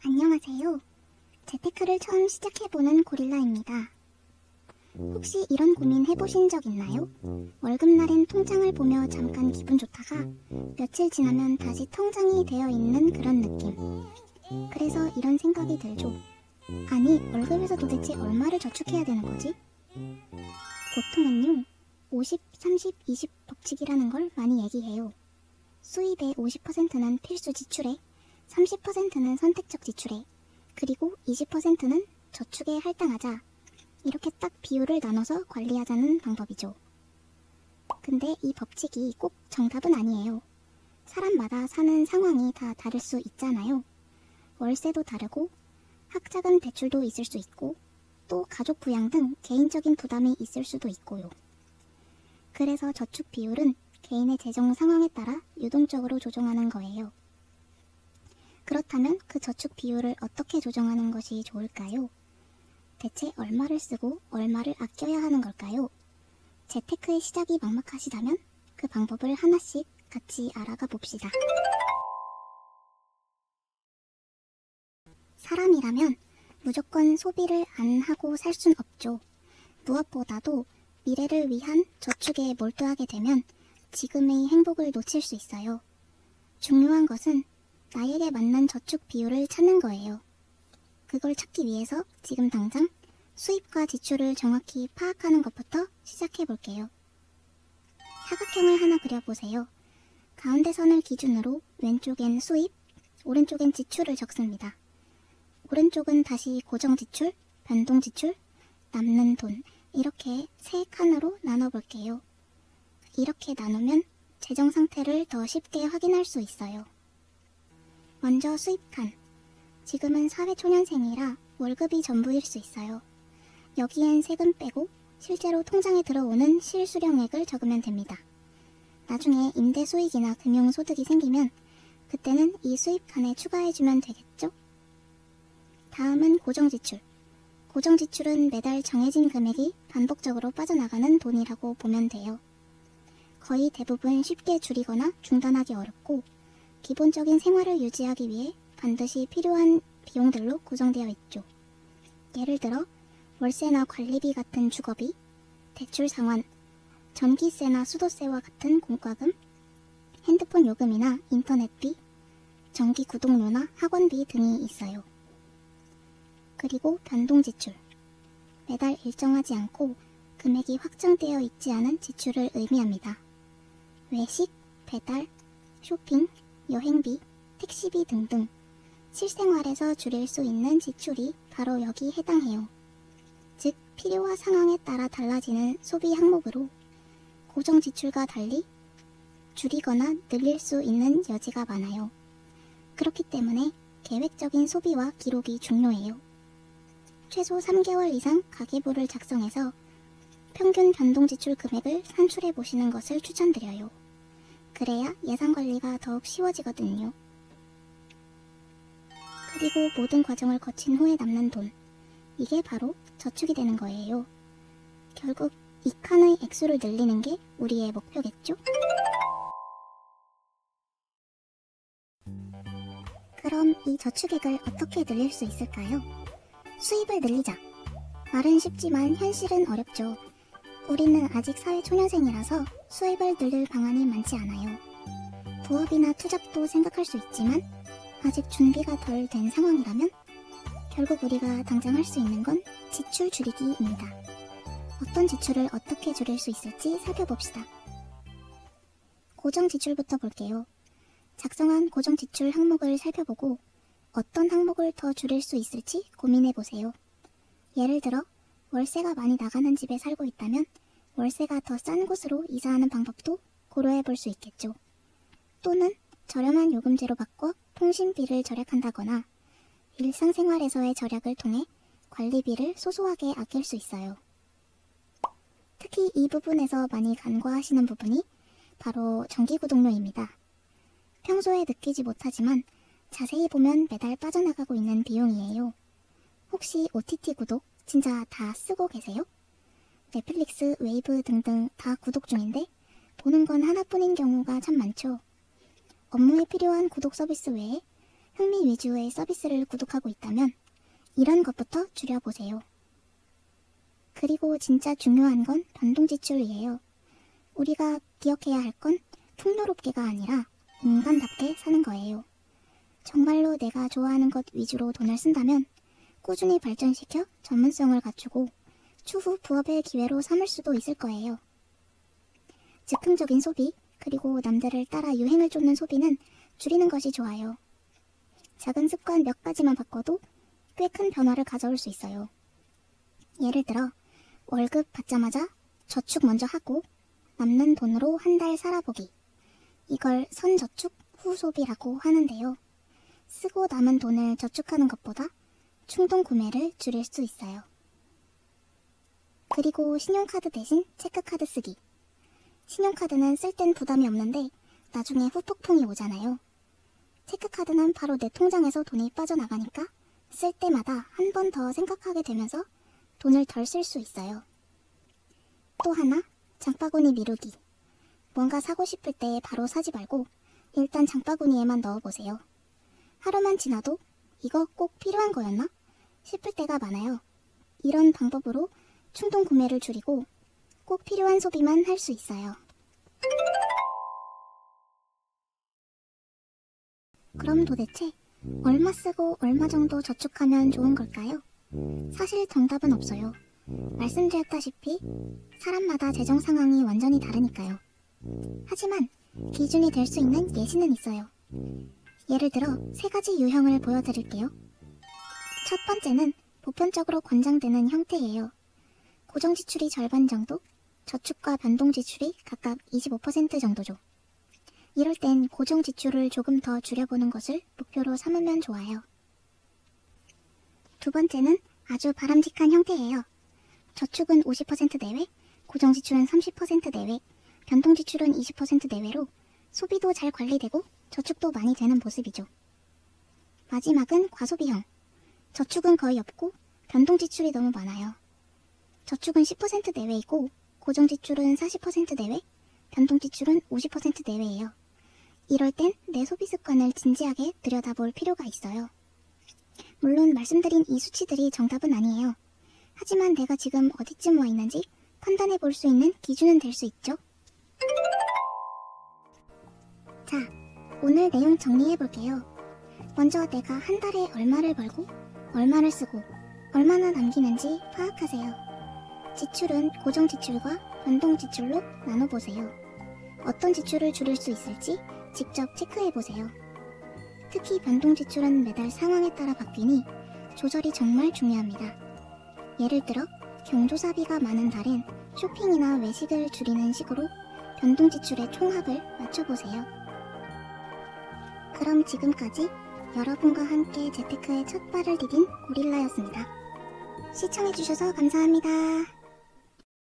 안녕하세요. 재테크를 처음 시작해보는 고릴라입니다. 혹시 이런 고민 해보신 적 있나요? 월급날엔 통장을 보며 잠깐 기분 좋다가 며칠 지나면 다시 통장이 되어 있는 그런 느낌. 그래서 이런 생각이 들죠. 아니, 월급에서 도대체 얼마를 저축해야 되는 거지? 보통은요, 50, 30, 20 법칙이라는 걸 많이 얘기해요. 수입의 50%는 필수 지출에, 30%는 선택적 지출에, 그리고 20%는 저축에 할당하자. 이렇게 딱 비율을 나눠서 관리하자는 방법이죠. 근데 이 법칙이 꼭 정답은 아니에요. 사람마다 사는 상황이 다 다를 수 있잖아요. 월세도 다르고, 학자금 대출도 있을 수 있고, 또 가족 부양 등 개인적인 부담이 있을 수도 있고요. 그래서 저축 비율은 개인의 재정 상황에 따라 유동적으로 조정하는 거예요. 그렇다면 그 저축 비율을 어떻게 조정하는 것이 좋을까요? 대체 얼마를 쓰고 얼마를 아껴야 하는 걸까요? 재테크의 시작이 막막하시다면 그 방법을 하나씩 같이 알아가 봅시다. 사람이라면 무조건 소비를 안 하고 살 순 없죠. 무엇보다도 미래를 위한 저축에 몰두하게 되면 지금의 행복을 놓칠 수 있어요. 중요한 것은 나에게 맞는 저축 비율을 찾는 거예요. 그걸 찾기 위해서 지금 당장 수입과 지출을 정확히 파악하는 것부터 시작해 볼게요. 사각형을 하나 그려보세요. 가운데 선을 기준으로 왼쪽엔 수입, 오른쪽엔 지출을 적습니다. 오른쪽은 다시 고정 지출, 변동 지출, 남는 돈, 이렇게 세 칸으로 나눠볼게요. 이렇게 나누면 재정 상태를 더 쉽게 확인할 수 있어요. 먼저 수입 칸. 지금은 사회초년생이라 월급이 전부일 수 있어요. 여기엔 세금 빼고 실제로 통장에 들어오는 실수령액을 적으면 됩니다. 나중에 임대 수익이나 금융소득이 생기면 그때는 이 수입 칸에 추가해주면 되겠죠? 다음은 고정지출. 고정지출은 매달 정해진 금액이 반복적으로 빠져나가는 돈이라고 보면 돼요. 거의 대부분 쉽게 줄이거나 중단하기 어렵고 기본적인 생활을 유지하기 위해 반드시 필요한 비용들로 구성되어 있죠. 예를 들어 월세나 관리비 같은 주거비, 대출 상환, 전기세나 수도세와 같은 공과금, 핸드폰 요금이나 인터넷비, 전기 구독료나 학원비 등이 있어요. 그리고 변동지출. 매달 일정하지 않고 금액이 확정되어 있지 않은 지출을 의미합니다. 외식, 배달, 쇼핑, 여행비, 택시비 등등 실생활에서 줄일 수 있는 지출이 바로 여기 해당해요. 즉, 필요와 상황에 따라 달라지는 소비 항목으로 고정 지출과 달리 줄이거나 늘릴 수 있는 여지가 많아요. 그렇기 때문에 계획적인 소비와 기록이 중요해요. 최소 3개월 이상 가계부를 작성해서 평균 변동 지출 금액을 산출해 보시는 것을 추천드려요. 그래야 예산 관리가 더욱 쉬워지거든요. 그리고 모든 과정을 거친 후에 남는 돈. 이게 바로 저축이 되는 거예요. 결국 이 칸의 액수를 늘리는 게 우리의 목표겠죠? 그럼 이 저축액을 어떻게 늘릴 수 있을까요? 수입을 늘리자. 말은 쉽지만 현실은 어렵죠. 우리는 아직 사회초년생이라서 수입을 늘릴 방안이 많지 않아요. 부업이나 투잡도 생각할 수 있지만 아직 준비가 덜 된 상황이라면 결국 우리가 당장 할 수 있는 건 지출 줄이기입니다. 어떤 지출을 어떻게 줄일 수 있을지 살펴봅시다. 고정 지출부터 볼게요. 작성한 고정 지출 항목을 살펴보고 어떤 항목을 더 줄일 수 있을지 고민해보세요. 예를 들어 월세가 많이 나가는 집에 살고 있다면 월세가 더 싼 곳으로 이사하는 방법도 고려해볼 수 있겠죠. 또는 저렴한 요금제로 바꿔 통신비를 절약한다거나 일상생활에서의 절약을 통해 관리비를 소소하게 아낄 수 있어요. 특히 이 부분에서 많이 간과하시는 부분이 바로 전기구독료입니다. 평소에 느끼지 못하지만 자세히 보면 매달 빠져나가고 있는 비용이에요. 혹시 OTT 구독 진짜 다 쓰고 계세요? 넷플릭스, 웨이브 등등 다 구독 중인데 보는 건 하나뿐인 경우가 참 많죠. 업무에 필요한 구독 서비스 외에 흥미 위주의 서비스를 구독하고 있다면 이런 것부터 줄여보세요. 그리고 진짜 중요한 건 변동지출이에요. 우리가 기억해야 할 건 풍요롭게가 아니라 인간답게 사는 거예요. 정말로 내가 좋아하는 것 위주로 돈을 쓴다면 꾸준히 발전시켜 전문성을 갖추고 추후 부업의 기회로 삼을 수도 있을 거예요. 즉흥적인 소비, 그리고 남들을 따라 유행을 쫓는 소비는 줄이는 것이 좋아요. 작은 습관 몇 가지만 바꿔도 꽤 큰 변화를 가져올 수 있어요. 예를 들어 월급 받자마자 저축 먼저 하고 남는 돈으로 한 달 살아보기. 이걸 선저축 후소비라고 하는데요. 쓰고 남은 돈을 저축하는 것보다 충동 구매를 줄일 수 있어요. 그리고 신용카드 대신 체크카드 쓰기. 신용카드는 쓸 땐 부담이 없는데 나중에 후폭풍이 오잖아요. 체크카드는 바로 내 통장에서 돈이 빠져나가니까 쓸 때마다 한 번 더 생각하게 되면서 돈을 덜 쓸 수 있어요. 또 하나, 장바구니 미루기. 뭔가 사고 싶을 때 바로 사지 말고 일단 장바구니에만 넣어보세요. 하루만 지나도 이거 꼭 필요한 거였나? 싶을 때가 많아요. 이런 방법으로 충동 구매를 줄이고 꼭 필요한 소비만 할 수 있어요. 그럼 도대체 얼마 쓰고 얼마 정도 저축하면 좋은 걸까요? 사실 정답은 없어요. 말씀드렸다시피 사람마다 재정 상황이 완전히 다르니까요. 하지만 기준이 될 수 있는 예시는 있어요. 예를 들어 3가지 유형을 보여드릴게요. 첫 번째는 보편적으로 권장되는 형태예요. 고정지출이 절반 정도, 저축과 변동지출이 각각 25% 정도죠. 이럴 땐 고정지출을 조금 더 줄여보는 것을 목표로 삼으면 좋아요. 두 번째는 아주 바람직한 형태예요. 저축은 50% 내외, 고정지출은 30% 내외, 변동지출은 20% 내외로 소비도 잘 관리되고 저축도 많이 되는 모습이죠. 마지막은 과소비형. 저축은 거의 없고 변동지출이 너무 많아요. 저축은 10% 내외이고 고정지출은 40% 내외, 변동지출은 50% 내외예요. 이럴 땐 내 소비 습관을 진지하게 들여다볼 필요가 있어요. 물론 말씀드린 이 수치들이 정답은 아니에요. 하지만 내가 지금 어디쯤 와 있는지 판단해 볼 수 있는 기준은 될 수 있죠. 자, 오늘 내용 정리해 볼게요. 먼저 내가 한 달에 얼마를 벌고 얼마를 쓰고 얼마나 남기는지 파악하세요. 지출은 고정지출과 변동지출로 나눠보세요. 어떤 지출을 줄일 수 있을지 직접 체크해보세요. 특히 변동지출은 매달 상황에 따라 바뀌니 조절이 정말 중요합니다. 예를 들어 경조사비가 많은 달엔 쇼핑이나 외식을 줄이는 식으로 변동지출의 총합을 맞춰보세요. 그럼 지금까지 여러분과 함께 재테크의 첫 발을 디딘 고릴라였습니다. 시청해주셔서 감사합니다.